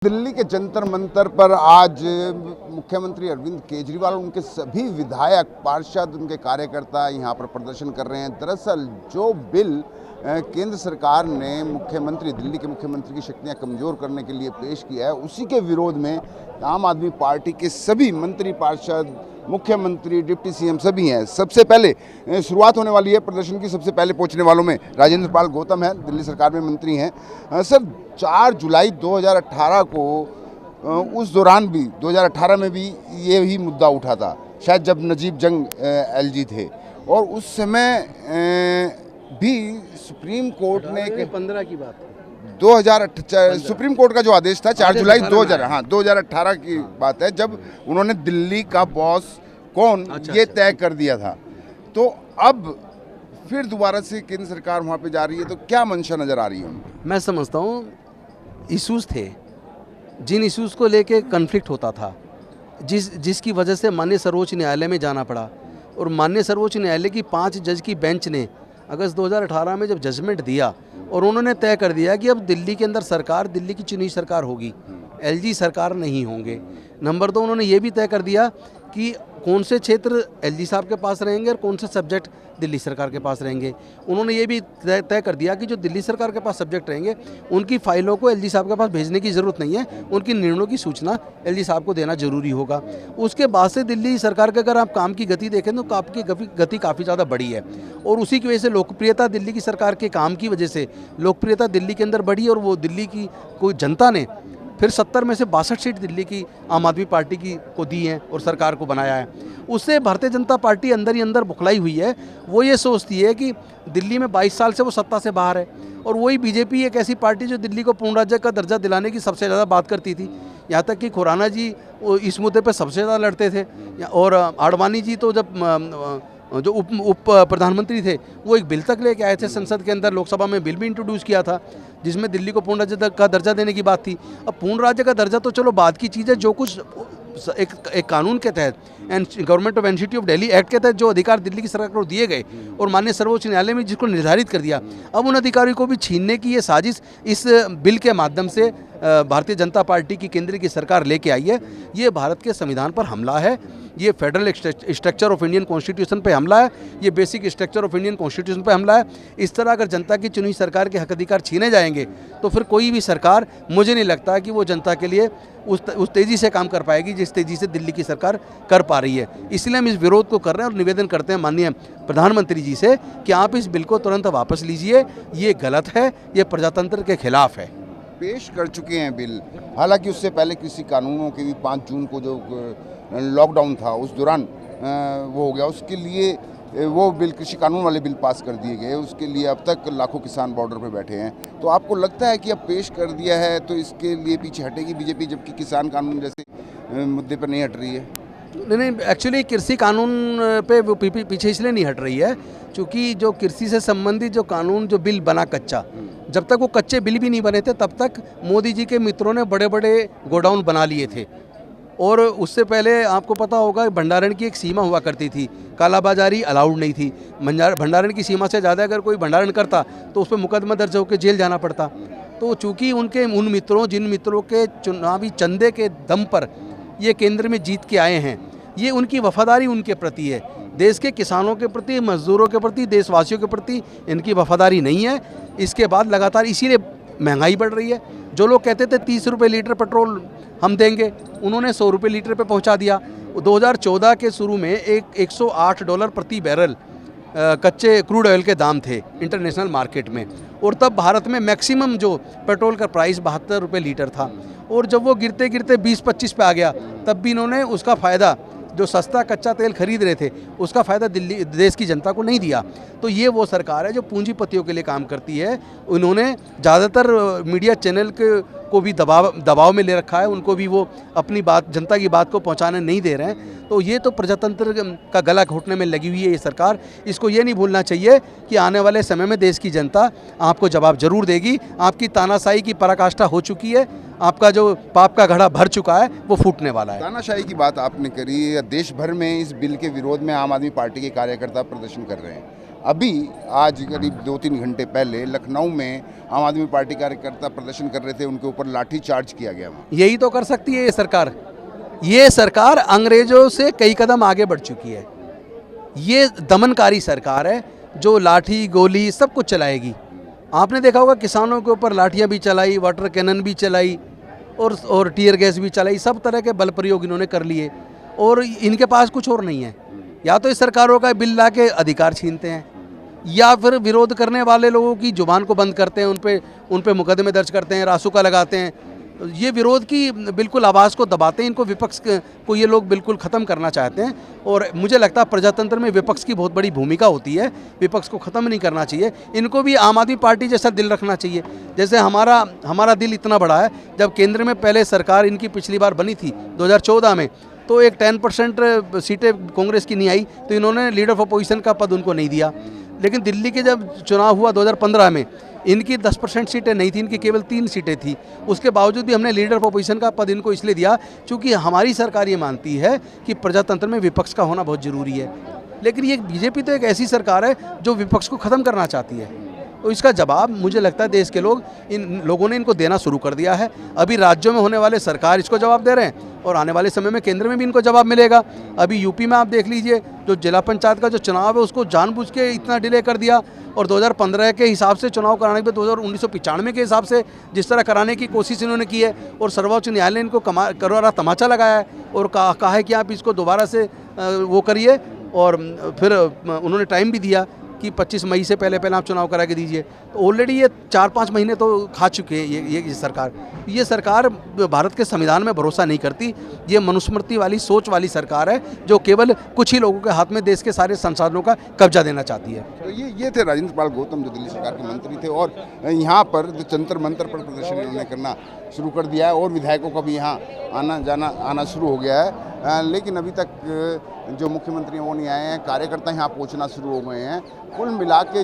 दिल्ली के जंतर मंतर पर आज मुख्यमंत्री अरविंद केजरीवाल उनके सभी विधायक पार्षद उनके कार्यकर्ता यहाँ पर प्रदर्शन कर रहे हैं। दरअसल जो बिल केंद्र सरकार ने दिल्ली के मुख्यमंत्री की शक्तियाँ कमज़ोर करने के लिए पेश किया है, उसी के विरोध में आम आदमी पार्टी के सभी मंत्री पार्षद, मुख्यमंत्री, डिप्टी सीएम सभी हैं। सबसे पहले शुरुआत होने वाली है प्रदर्शन की। सबसे पहले पहुंचने वालों में राजेंद्र पाल गौतम है, दिल्ली सरकार में मंत्री हैं। सर, 4 जुलाई 2018 को उस दौरान भी 2018 में भी ये ही मुद्दा उठा था, शायद जब नजीब जंग एलजी थे, और उस समय भी सुप्रीम कोर्ट ने 15 की बात 2018 सुप्रीम कोर्ट का जो आदेश था 4 जुलाई 2018 की बात है, जब उन्होंने दिल्ली का बॉस कौन ये तय कर दिया था। तो अब फिर दोबारा से केंद्र सरकार वहाँ पे जा रही है, तो क्या मंशा नज़र आ रही है उनकी? मैं समझता हूँ इश्यूज़ थे, जिन इश्यूज़ को लेके कन्फ्लिक्ट होता था, जिसकी वजह से माननीय सर्वोच्च न्यायालय में जाना पड़ा। और माननीय सर्वोच्च न्यायालय की 5 जज की बेंच ने अगस्त 2018 में जब जजमेंट दिया और उन्होंने तय कर दिया कि अब दिल्ली के अंदर सरकार दिल्ली की चुनी सरकार होगी, एलजी सरकार नहीं होंगे। नंबर 2, उन्होंने ये भी तय कर दिया कि कौन से क्षेत्र एलजी साहब के पास रहेंगे और कौन से सब्जेक्ट दिल्ली सरकार के पास रहेंगे। उन्होंने ये भी तय कर दिया कि जो दिल्ली सरकार के पास सब्जेक्ट रहेंगे उनकी फाइलों को एलजी साहब के पास भेजने की ज़रूरत नहीं है, उनकी निर्णयों की सूचना एलजी साहब को देना जरूरी होगा। उसके बाद से दिल्ली सरकार के अगर आप काम की गति देखें तो काम की गति काफ़ी ज़्यादा बढ़ी है, और उसी की वजह से लोकप्रियता दिल्ली की सरकार के काम की वजह से लोकप्रियता दिल्ली के अंदर बढ़ी, और वो दिल्ली की कोई जनता ने फिर 70 में से 62 सीट दिल्ली की आम आदमी पार्टी की को दी हैं और सरकार को बनाया है। उससे भारतीय जनता पार्टी अंदर ही अंदर बुखलाई हुई है। वो ये सोचती है कि दिल्ली में 22 साल से वो सत्ता से बाहर है, और वही बीजेपी एक ऐसी पार्टी जो दिल्ली को पूर्ण राज्य का दर्जा दिलाने की सबसे ज़्यादा बात करती थी। यहाँ तक कि खुराना जी इस मुद्दे पर सबसे ज़्यादा लड़ते थे, और आडवाणी जी तो जब जो उप प्रधानमंत्री थे वो एक बिल तक लेके आए थे संसद के अंदर, लोकसभा में बिल भी इंट्रोड्यूस किया था जिसमें दिल्ली को पूर्ण राज्य का दर्जा देने की बात थी। अब पूर्ण राज्य का दर्जा तो चलो बाद की चीज़ है, जो कुछ एक कानून के तहत government of NCT of Delhi act के तहत जो अधिकार दिल्ली की सरकार को दिए गए और माननीय सर्वोच्च न्यायालय में जिसको निर्धारित कर दिया, अब उन अधिकारियों को भी छीनने की ये साजिश इस बिल के माध्यम से भारतीय जनता पार्टी की केंद्र की सरकार लेके आई है। ये भारत के संविधान पर हमला है, ये federal structure of Indian constitution पे हमला है, ये basic structure of Indian constitution पे हमला है। इस तरह अगर जनता की चुनी सरकार के हक अधिकार छीने जाएंगे तो फिर कोई भी सरकार, मुझे नहीं लगता कि वो जनता के लिए उस तेज़ी से काम कर पाएगी जिस तेज़ी से दिल्ली की सरकार कर पा रही है। इसलिए हम इस विरोध को कर रहे हैं और निवेदन करते हैं माननीय प्रधानमंत्री जी से कि आप इस बिल को तुरंत वापस लीजिए, ये गलत है, ये प्रजातंत्र के खिलाफ है। पेश कर चुके हैं बिल, हालांकि उससे पहले किसी कानूनों के भी 5 जून को जो लॉकडाउन था उस दौरान वो हो गया, उसके लिए वो बिल, कृषि कानून वाले बिल पास कर दिए गए, उसके लिए अब तक लाखों किसान बॉर्डर पे बैठे हैं। तो आपको लगता है कि अब पेश कर दिया है तो इसके लिए पीछे हटेगी बीजेपी, जबकि किसान कानून जैसे मुद्दे पर नहीं हट रही है? नहीं, एक्चुअली कृषि कानून पे वो पीछे इसलिए नहीं हट रही है क्योंकि जो कृषि से संबंधित जो कानून, जो बिल बना कच्चा, जब तक वो कच्चे बिल भी नहीं बने थे तब तक मोदी जी के मित्रों ने बड़े बड़े गोडाउन बना लिए थे। और उससे पहले आपको पता होगा भंडारण की एक सीमा हुआ करती थी, कालाबाजारी अलाउड नहीं थी। भंडारण की सीमा से ज़्यादा अगर कोई भंडारण करता तो उस पर मुकदमा दर्ज होकर जेल जाना पड़ता। तो चूँकि जिन मित्रों के चुनावी चंदे के दम पर ये केंद्र में जीत के आए हैं, ये उनकी वफादारी उनके प्रति है। देश के किसानों के प्रति, मजदूरों के प्रति, देशवासियों के प्रति इनकी वफादारी नहीं है। इसके बाद लगातार इसीलिए महंगाई बढ़ रही है। जो लोग कहते थे 30 रुपये लीटर पेट्रोल हम देंगे, उन्होंने 100 रुपये लीटर पे पहुंचा दिया। 2014 के शुरू में $108 प्रति बैरल कच्चे क्रूड ऑयल के दाम थे इंटरनेशनल मार्केट में, और तब भारत में मैक्सिमम जो पेट्रोल का प्राइस 72 रुपये लीटर था। और जब वो गिरते गिरते 20-25 पे आ गया, तब भी इन्होंने उसका फ़ायदा, जो सस्ता कच्चा तेल खरीद रहे थे, उसका फ़ायदा देश की जनता को नहीं दिया। तो ये वो सरकार है जो पूंजीपतियों के लिए काम करती है। उन्होंने ज़्यादातर मीडिया चैनल को भी दबाव में ले रखा है, उनको भी वो अपनी बात, जनता की बात को पहुंचाने नहीं दे रहे हैं। तो ये तो प्रजातंत्र का गला घोटने में लगी हुई है ये सरकार। इसको ये नहीं भूलना चाहिए कि आने वाले समय में देश की जनता आपको जवाब जरूर देगी। आपकी तानाशाही की पराकाष्ठा हो चुकी है, आपका जो पाप का घड़ा भर चुका है वो फूटने वाला है। तानाशाही की बात आपने करी, देश भर में इस बिल के विरोध में आम आदमी पार्टी के कार्यकर्ता प्रदर्शन कर रहे हैं। अभी आज करीब 2-3 घंटे पहले लखनऊ में आम आदमी पार्टी कार्यकर्ता प्रदर्शन कर रहे थे, उनके ऊपर लाठी चार्ज किया गया वहाँ। यही तो कर सकती है ये सरकार। ये सरकार अंग्रेजों से कई कदम आगे बढ़ चुकी है। ये दमनकारी सरकार है जो लाठी गोली सब कुछ चलाएगी। आपने देखा होगा किसानों के ऊपर लाठियाँ भी चलाई, वाटर कैनन भी चलाई और टीयर गैस भी चलाई। सब तरह के बल प्रयोग इन्होंने कर लिए और इनके पास कुछ और नहीं है। या तो इस सरकारों का बिल ला के अधिकार छीनते हैं या फिर विरोध करने वाले लोगों की जुबान को बंद करते हैं, उन पे मुकदमे दर्ज करते हैं, रासुका लगाते हैं। ये विरोध की बिल्कुल आवाज़ को दबाते हैं। इनको विपक्ष को ये लोग बिल्कुल ख़त्म करना चाहते हैं और मुझे लगता है प्रजातंत्र में विपक्ष की बहुत बड़ी भूमिका होती है। विपक्ष को ख़त्म नहीं करना चाहिए। इनको भी आम आदमी पार्टी जैसा दिल रखना चाहिए। जैसे हमारा दिल इतना बड़ा है, जब केंद्र में पहले सरकार इनकी पिछली बार बनी थी 2014 में, तो एक 10% सीटें कांग्रेस की नहीं आई तो इन्होंने लीडर ऑफ अपोजिशन का पद उनको नहीं दिया। लेकिन दिल्ली के जब चुनाव हुआ 2015 में, इनकी 10% सीटें नहीं थी, इनकी केवल 3 सीटें थी। उसके बावजूद भी हमने लीडर ऑफ अपोजिशन का पद इनको इसलिए दिया क्योंकि हमारी सरकार ये मानती है कि प्रजातंत्र में विपक्ष का होना बहुत ज़रूरी है। लेकिन ये बीजेपी तो एक ऐसी सरकार है जो विपक्ष को ख़त्म करना चाहती है। तो इसका जवाब मुझे लगता है देश के लोग, इन लोगों ने इनको देना शुरू कर दिया है। अभी राज्यों में होने वाले सरकार इसको जवाब दे रहे हैं और आने वाले समय में केंद्र में भी इनको जवाब मिलेगा। अभी यूपी में आप देख लीजिए, जो जिला पंचायत का जो चुनाव है उसको जानबूझ के इतना डिले कर दिया और 2015 के हिसाब से चुनाव कराने के 1995 के हिसाब से जिस तरह कराने की कोशिश इन्होंने की है और सर्वोच्च न्यायालय ने इनको करारा तमाचा लगाया है और कहा है कि आप इसको दोबारा से वो करिए। और फिर उन्होंने टाइम भी दिया कि 25 मई से पहले आप चुनाव करा के दीजिए। तो ऑलरेडी ये 4-5 महीने तो खा चुके हैं ये सरकार। ये सरकार भारत के संविधान में भरोसा नहीं करती। ये मनुस्मृति वाली सोच वाली सरकार है जो केवल कुछ ही लोगों के हाथ में देश के सारे संसाधनों का कब्जा देना चाहती है। तो ये थे राजेंद्र पाल गौतम, जो दिल्ली सरकार के मंत्री थे और यहाँ पर जंतर मंतर पर प्रदर्शन इन्होंने करना शुरू कर दिया है और विधायकों का भी यहाँ आना शुरू हो गया है। लेकिन अभी तक जो मुख्यमंत्री हैं वो नहीं आए हैं, कार्यकर्ता यहाँ पहुँचना शुरू हो गए हैं। कुल मिला के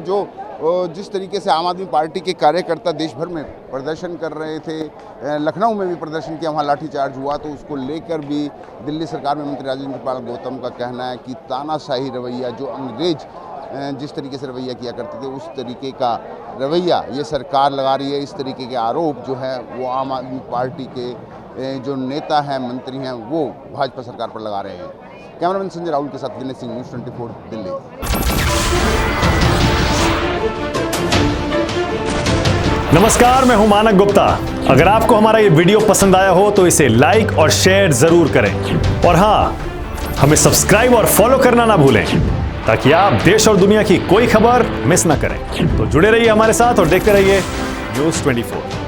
जिस तरीके से आम आदमी पार्टी के कार्यकर्ता देश भर में प्रदर्शन कर रहे थे, लखनऊ में भी प्रदर्शन किया, वहाँ लाठीचार्ज हुआ, तो उसको लेकर भी दिल्ली सरकार में मंत्री राजेंद्र पाल गौतम का कहना है कि तानाशाही रवैया, जो अंग्रेज जिस तरीके से रवैया किया करते थे उस तरीके का रवैया ये सरकार लगा रही है। इस तरीके के आरोप जो है वो आम आदमी पार्टी के जो नेता हैं, मंत्री हैं, वो भाजपा सरकार पर लगा रहे हैं। कैमरामैन संजय राहुल के साथ विनय सिंह, न्यूज़ 24 दिल्ली। नमस्कार, मैं हूं मानक गुप्ता। अगर आपको हमारा ये वीडियो पसंद आया हो तो इसे लाइक और शेयर जरूर करें और हाँ, हमें सब्सक्राइब और फॉलो करना ना भूलें ताकि आप देश और दुनिया की कोई खबर मिस ना करें। तो जुड़े रहिए हमारे साथ और देखते रहिए न्यूज़ 24।